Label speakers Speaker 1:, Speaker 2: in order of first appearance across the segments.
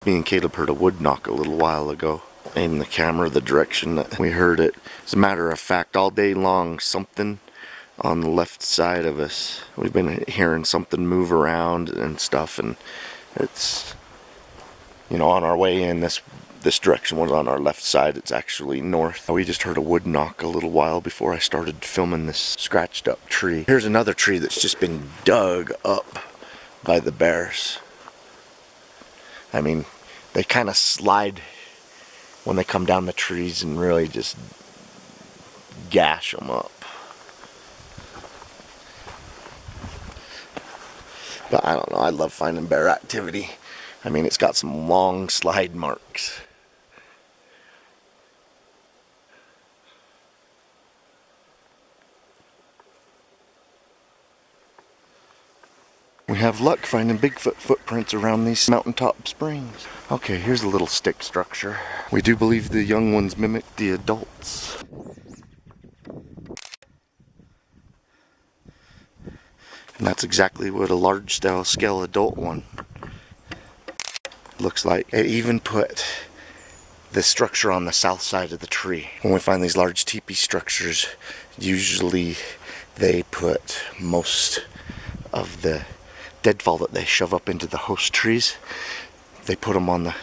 Speaker 1: Me and Caleb heard a wood knock a little while ago. Aim the camera the direction that we heard it. As a matter of fact, all day long, something on the left side of us. We've been hearing something move around and stuff, and it's, you know, on our way in, this direction was on our left side. It's actually north. We just heard a wood knock a little while before I started filming this scratched up tree. Here's another tree that's just been dug up by the bears. I mean, they kind of slide when they come down the trees and really just gash them up. But I don't know, I love finding bear activity. I mean, it's got some long slide marks. We have luck finding Bigfoot footprints around these mountaintop springs. Okay, here's a little stick structure. We do believe the young ones mimic the adults. And that's exactly what a large scale adult one looks like. It even put the structure on the south side of the tree. When we find these large teepee structures, usually they put most of the deadfall that they shove up into the host trees, they put them on the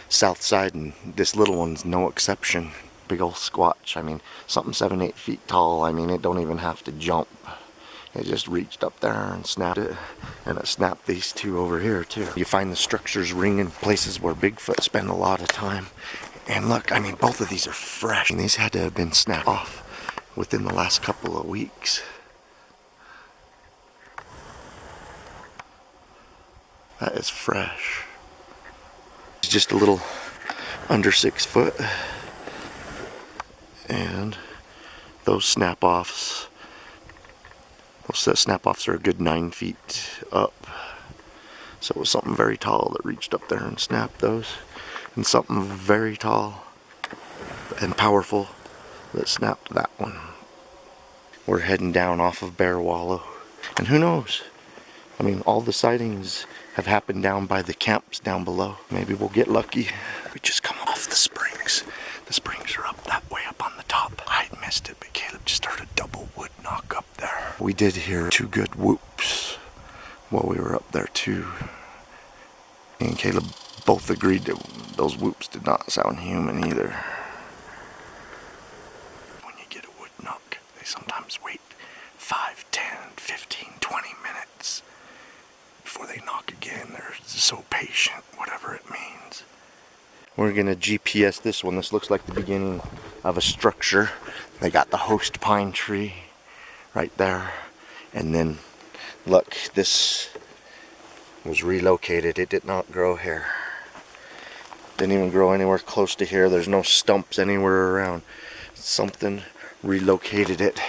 Speaker 1: south side, and this little one's no exception. Big old squatch. I mean, something 7-8 feet tall. I mean, it don't even have to jump. It just reached up there and snapped it, and it snapped these two over here too. You find the structures ringing places where Bigfoot spend a lot of time. And look, I mean, both of these are fresh, and these had to have been snapped off within the last couple of weeks. That is fresh. It's just a little under 6 foot. And those snap-offs, are a good 9 feet up. So it was something very tall that reached up there and snapped those. And something very tall and powerful that snapped that one. We're heading down off of Bear Wallow. And who knows? I mean, all the sightings have happened down by the camps down below. Maybe we'll get lucky. We just come off the springs. The springs are up that way up on the top. I missed it, but Caleb just heard a double wood knock up there. We did hear 2 good whoops while we were up there too. Me and Caleb both agreed that those whoops did not sound human either. When you get a wood knock, they sometimes wait 5, 10, 15, 20 minutes before they knock again. They're so patient, whatever it means. We're gonna GPS this one. This looks like the beginning of a structure. They got the host pine tree right there. And then, look, this was relocated. It did not grow here. Didn't even grow anywhere close to here. There's no stumps anywhere around. Something relocated it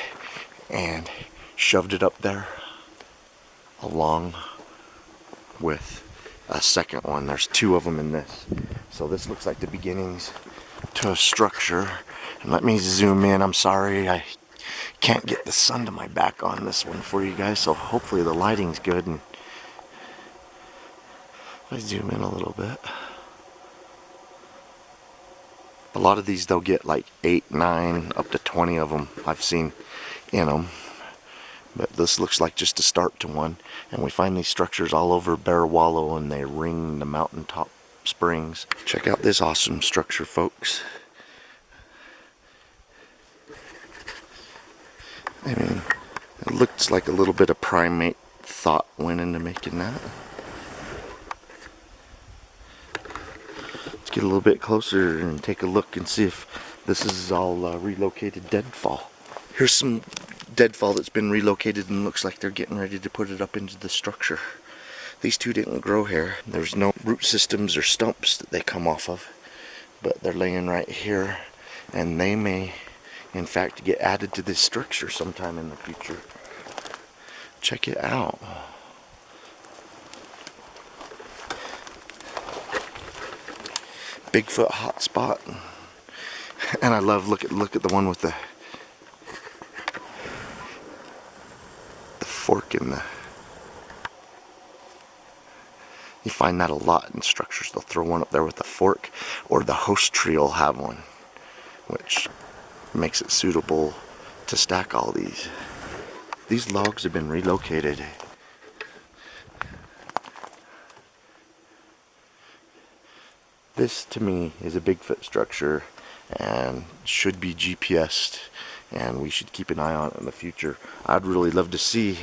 Speaker 1: and shoved it up there along with a second one. There's 2 of them in this. So this looks like the beginnings to a structure. And let me zoom in. I'm sorry, I can't get the sun to my back on this one for you guys, so hopefully the lighting's good. And if I zoom in a little bit, a lot of these they'll get like 8, 9, up to 20 of them I've seen in them. But this looks like just a start to one. And we find these structures all over Bear Wallow, and they ring the mountaintop springs. Check out this awesome structure, folks. I mean, it looks like a little bit of primate thought went into making that. Let's get a little bit closer and take a look and see if this is all relocated deadfall. Here's some deadfall that's been relocated, and looks like they're getting ready to put it up into the structure. These 2 didn't grow here. There's no root systems or stumps that they come off of, but they're laying right here, and they may in fact get added to this structure sometime in the future. Check it out. Bigfoot hotspot. And I love, look at the one with the fork in the You find that a lot in structures. They'll throw one up there with a fork, or the host tree will have one, which makes it suitable to stack all these. These logs have been relocated. This to me is a Bigfoot structure and should be GPS'd, and we should keep an eye on it in the future. I'd really love to see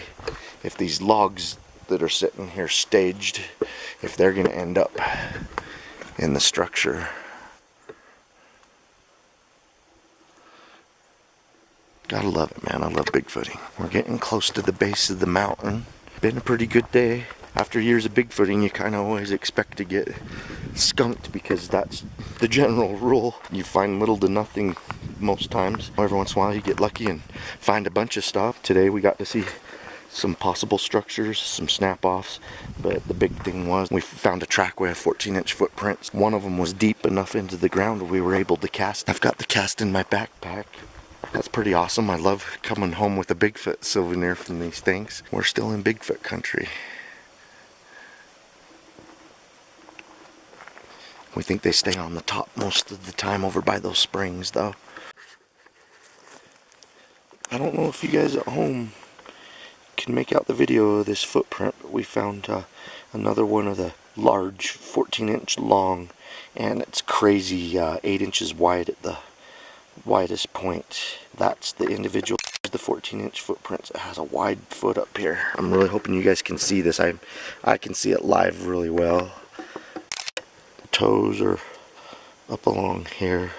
Speaker 1: if these logs that are sitting here staged, if they're going to end up in the structure. Gotta love it, man. I love Bigfooting. We're getting close to the base of the mountain. Been a pretty good day. After years of Bigfooting, you kind of always expect to get skunked because that's the general rule. You find little to nothing most times. Every once in a while you get lucky and find a bunch of stuff. Today we got to see some possible structures, some snap-offs, but the big thing was we found a trackway of 14-inch footprints. One of them was deep enough into the ground we were able to cast. I've got the cast in my backpack. That's pretty awesome. I love coming home with a Bigfoot souvenir from these things. We're still in Bigfoot country. We think they stay on the top most of the time over by those springs, though. I don't know if you guys at home can make out the video of this footprint, but we found another one of the large 14-inch long, and it's crazy 8 inches wide at the widest point. That's the individual, the 14-inch footprints. It has a wide foot up here. I'm really hoping you guys can see this. I can see it live really well. Toes are up along here,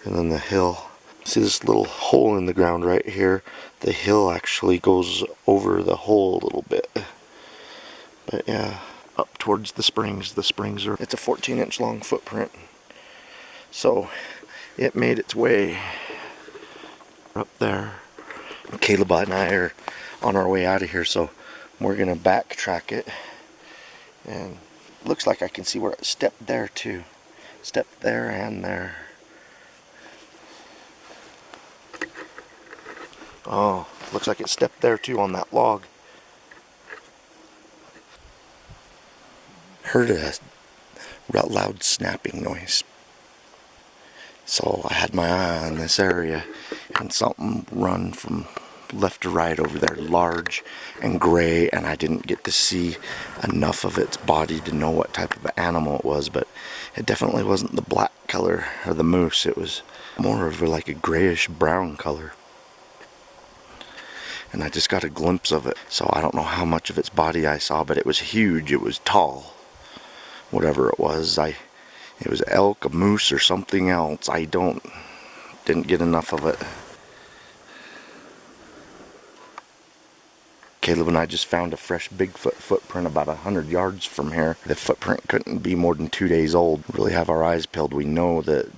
Speaker 1: and then the hill. See this little hole in the ground right here? The hill actually goes over the hole a little bit. But yeah, up towards the springs. The springs are, it's a 14-inch long footprint. So it made its way up there. Caleb and I are on our way out of here, so we're gonna backtrack it. And looks like I can see where it stepped there too. Stepped there and there. Oh, looks like it stepped there too on that log. Heard a loud snapping noise. So I had my eye on this area, and something run from left to right over there, large and gray, and I didn't get to see enough of its body to know what type of animal it was, but it definitely wasn't the black color of the moose. It was more of like a grayish brown color. And I just got a glimpse of it, so I don't know how much of its body I saw, but it was huge. It was tall. Whatever it was, it was elk, a moose, or something else. Didn't get enough of it. Caleb and I just found a fresh Bigfoot footprint about 100 yards from here. The footprint couldn't be more than 2 days old. We really have our eyes peeled. We know that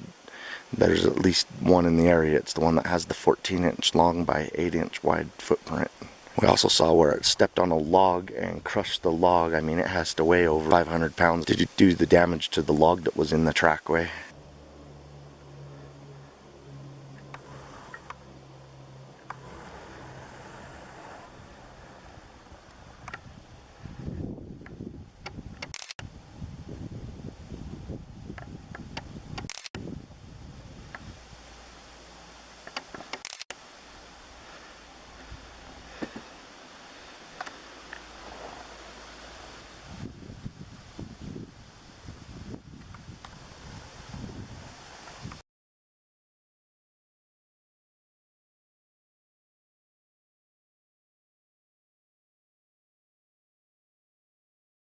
Speaker 1: there's at least one in the area. It's the one that has the 14-inch long by 8-inch wide footprint. We also saw where it stepped on a log and crushed the log. I mean, it has to weigh over 500 pounds to do the damage to the log that was in the trackway.